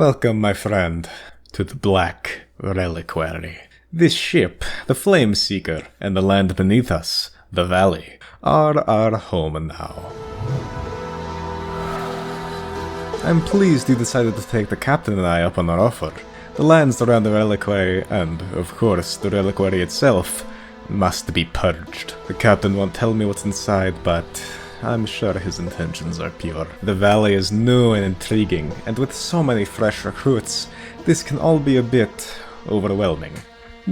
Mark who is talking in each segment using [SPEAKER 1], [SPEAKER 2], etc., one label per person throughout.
[SPEAKER 1] Welcome, my friend, to the Black Reliquary. This ship, the Flame Seeker, and the land beneath us, the Valley, are our home now. I'm pleased you decided to take the captain and I up on our offer. The lands around the Reliquary, and, of course, the Reliquary itself, must be purged. The captain won't tell me what's inside, but I'm sure his intentions are pure. The valley is new and intriguing, and with so many fresh recruits, this can all be a bit overwhelming.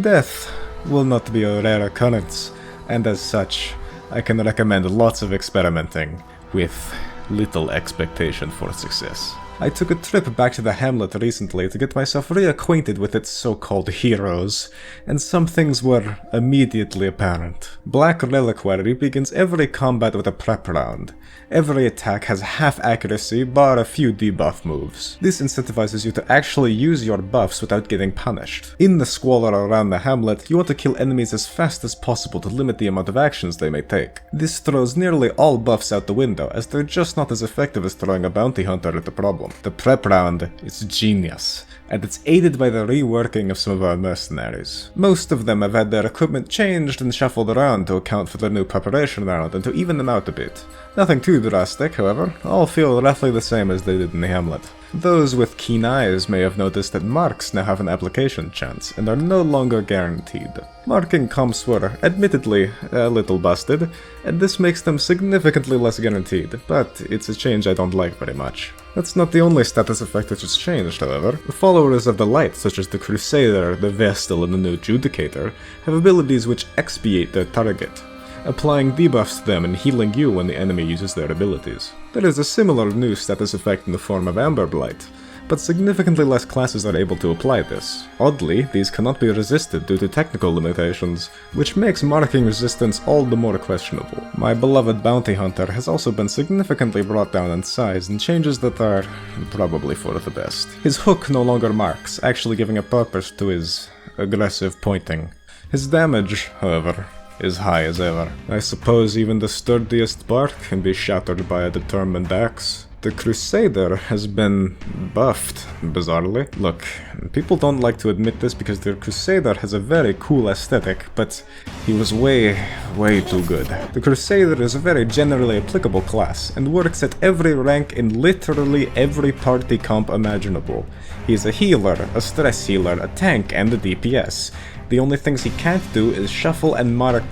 [SPEAKER 1] Death will not be a rare occurrence, and as such, I can recommend lots of experimenting with little expectation for success. I took a trip back to the hamlet recently to get myself reacquainted with its so-called heroes, and some things were immediately apparent. Black Reliquary begins every combat with a prep round. Every attack has half accuracy, bar a few debuff moves. This incentivizes you to actually use your buffs without getting punished. In the squalor around the hamlet, you want to kill enemies as fast as possible to limit the amount of actions they may take. This throws nearly all buffs out the window, as they're just not as effective as throwing a bounty hunter at the problem. The prep round is genius, and it's aided by the reworking of some of our mercenaries. Most of them have had their equipment changed and shuffled around to account for the new preparation round and to even them out a bit. Nothing too drastic, however, all feel roughly the same as they did in the hamlet. Those with keen eyes may have noticed that marks now have an application chance and are no longer guaranteed. Marking comps were, admittedly, a little busted, and this makes them significantly less guaranteed, but it's a change I don't like very much. That's not the only status effect which has changed, however. The followers of the light, such as the Crusader, the Vestal, and the new Judicator, have abilities which expiate their target, applying debuffs to them and healing you when the enemy uses their abilities. There is a similar new status effect in the form of Amber Blight, but significantly less classes are able to apply this. Oddly, these cannot be resisted due to technical limitations, which makes marking resistance all the more questionable. My beloved Bounty Hunter has also been significantly brought down in size in changes that are probably for the best. His hook no longer marks, actually giving a purpose to his aggressive pointing. His damage, however, is high as ever. I suppose even the sturdiest bark can be shattered by a determined axe. The Crusader has been buffed, bizarrely. Look, people don't like to admit this because the Crusader has a very cool aesthetic, but he was way too good. The Crusader is a very generally applicable class, and works at every rank in literally every party comp imaginable. He's a healer, a stress healer, a tank, and a DPS. The only things he can't do is shuffle and mark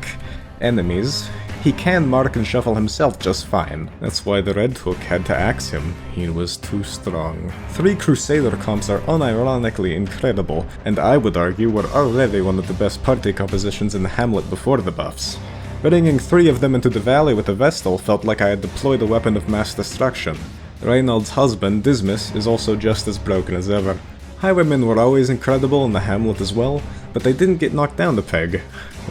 [SPEAKER 1] enemies. He can mark and shuffle himself just fine. That's why the Red Hook had to axe him. He was too strong. 3 Crusader comps are unironically incredible, and I would argue were already one of the best party compositions in the hamlet before the buffs. Bringing 3 of them into the valley with a Vestal felt like I had deployed a weapon of mass destruction. Reynald's husband, Dismas, is also just as broken as ever. Highwaymen were always incredible in the hamlet as well, but they didn't get knocked down a peg.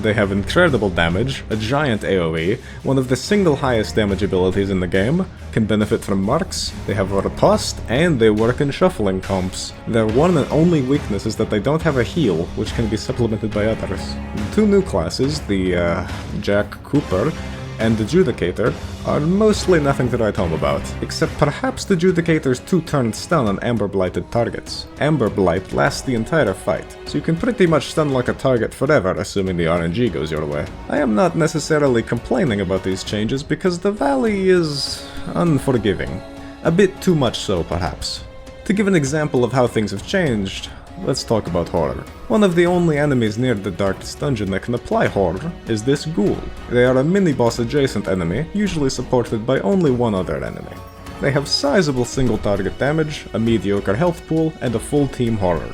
[SPEAKER 1] They have incredible damage, a giant AoE, one of the single highest damage abilities in the game, can benefit from marks, they have riposte, and they work in shuffling comps. Their one and only weakness is that they don't have a heal, which can be supplemented by others. The 2 new classes, the Jack Cooper and the Judicator, are mostly nothing to write home about, except perhaps the Judicator's 2-turn stun on Amber Blighted targets. Amber Blight lasts the entire fight, so you can pretty much stun like a target forever, assuming the RNG goes your way. I am not necessarily complaining about these changes because the valley is unforgiving. A bit too much so, perhaps. To give an example of how things have changed, let's talk about horror. One of the only enemies near the darkest dungeon that can apply horror is this ghoul. They are a mini-boss adjacent enemy, usually supported by only one other enemy. They have sizable single target damage, a mediocre health pool, and a full team horror.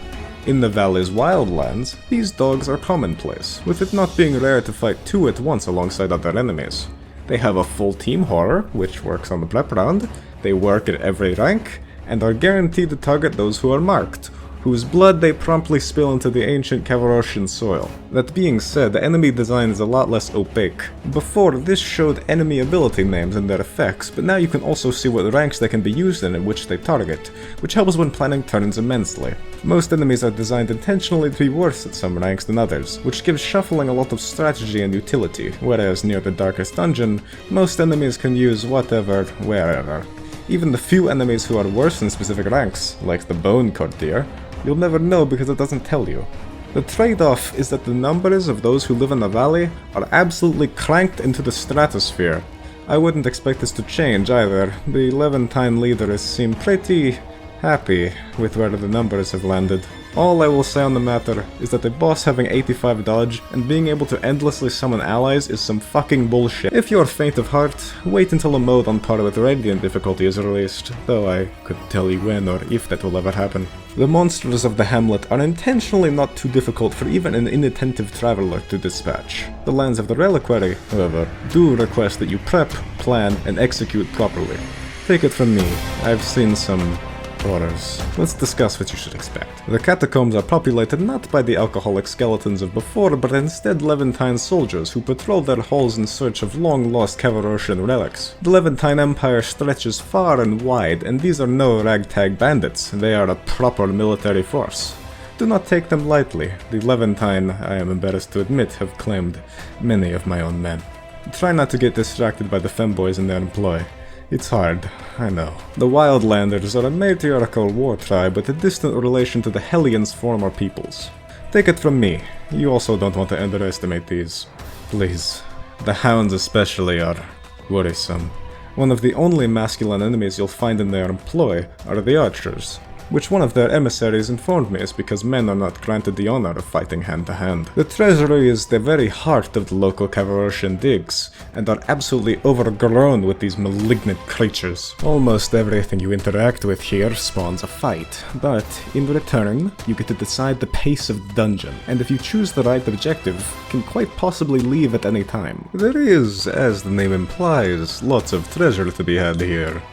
[SPEAKER 1] In the valley's wildlands, these dogs are commonplace, with it not being rare to fight 2 at once alongside other enemies. They have a full team horror, which works on the prep round, they work at every rank, and are guaranteed to target those who are marked, whose blood they promptly spill into the ancient Cavarosian soil. That being said, the enemy design is a lot less opaque. Before, this showed enemy ability names and their effects, but now you can also see what ranks they can be used in and which they target, which helps when planning turns immensely. Most enemies are designed intentionally to be worse at some ranks than others, which gives shuffling a lot of strategy and utility, whereas near the darkest dungeon, most enemies can use whatever, wherever. Even the few enemies who are worse in specific ranks, like the Bone Courtier, you'll never know because it doesn't tell you. The trade-off is that the numbers of those who live in the valley are absolutely cranked into the stratosphere. I wouldn't expect this to change either. The Levantine leaders seem pretty happy with where the numbers have landed. All I will say on the matter is that the boss having 85 dodge and being able to endlessly summon allies is some fucking bullshit. If you're faint of heart, wait until a mode on par with Radiant difficulty is released, though I couldn't tell you when or if that will ever happen. The monsters of the hamlet are intentionally not too difficult for even an inattentive traveler to dispatch. The lands of the Reliquary, however, do request that you prep, plan, and execute properly. Take it from me, I've seen some horrors. Let's discuss what you should expect. The catacombs are populated not by the alcoholic skeletons of before, but instead Levantine soldiers who patrol their halls in search of long-lost Cavarosian relics. The Levantine Empire stretches far and wide, and these are no ragtag bandits, they are a proper military force. Do not take them lightly. The Levantine, I am embarrassed to admit, have claimed many of my own men. Try not to get distracted by the femboys in their employ. It's hard, I know. The Wildlanders are a matriarchal war tribe with a distant relation to the Hellions' former peoples. Take it from me, you also don't want to underestimate these. Please. The Hounds especially are worrisome. One of the only masculine enemies you'll find in their employ are the Archers, which one of their emissaries informed me is because men are not granted the honor of fighting hand-to-hand. The treasury is the very heart of the local Cavarosian digs, and are absolutely overgrown with these malignant creatures. Almost everything you interact with here spawns a fight, but in return, you get to decide the pace of the dungeon, and if you choose the right objective, can quite possibly leave at any time. There is, as the name implies, lots of treasure to be had here,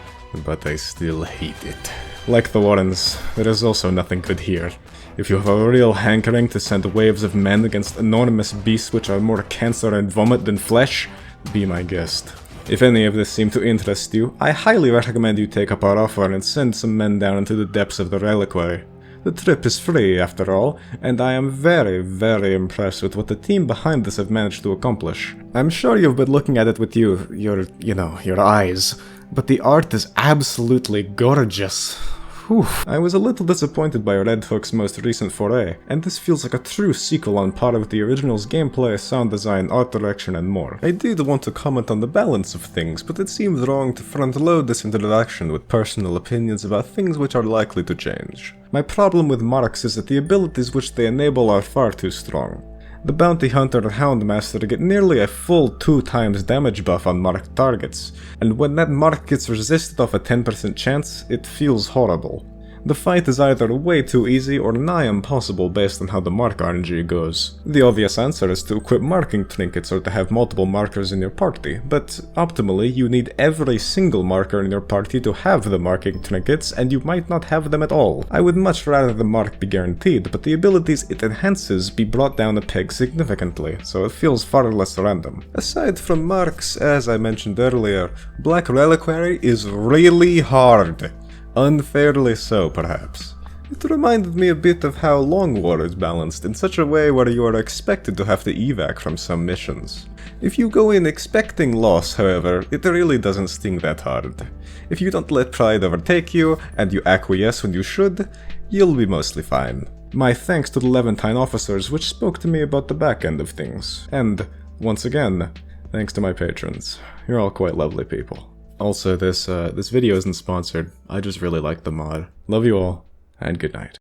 [SPEAKER 1] but I still hate it. Like the Warrens, there is also nothing good here. If you have a real hankering to send waves of men against enormous beasts which are more cancer and vomit than flesh, be my guest. If any of this seemed to interest you, I highly recommend you take up our offer and send some men down into the depths of the Reliquary. The trip is free, after all, and I am very, very impressed with what the team behind this have managed to accomplish. I'm sure you've been looking at it with your eyes, but the art is absolutely gorgeous. Whew. I was a little disappointed by Red Hook's most recent foray, and this feels like a true sequel on par with the original's gameplay, sound design, art direction, and more. I did want to comment on the balance of things, but it seems wrong to front-load this introduction with personal opinions about things which are likely to change. My problem with marks is that the abilities which they enable are far too strong. The Bounty Hunter and Houndmaster get nearly a full 2 times damage buff on marked targets, and when that mark gets resisted off a 10% chance, it feels horrible. The fight is either way too easy or nigh impossible based on how the mark RNG goes. The obvious answer is to equip marking trinkets or to have multiple markers in your party, but optimally you need every single marker in your party to have the marking trinkets, and you might not have them at all. I would much rather the mark be guaranteed, but the abilities it enhances be brought down a peg significantly, so it feels far less random. Aside from marks, as I mentioned earlier, Black Reliquary is really hard. Unfairly so, perhaps. It reminded me a bit of how Long War is balanced in such a way where you are expected to have to evac from some missions. If you go in expecting loss, however, it really doesn't sting that hard. If you don't let pride overtake you, and you acquiesce when you should, you'll be mostly fine. My thanks to the Levantine officers which spoke to me about the back end of things. And, once again, thanks to my patrons. You're all quite lovely people. Also, this video isn't sponsored. I just really like the mod. Love you all, and good night.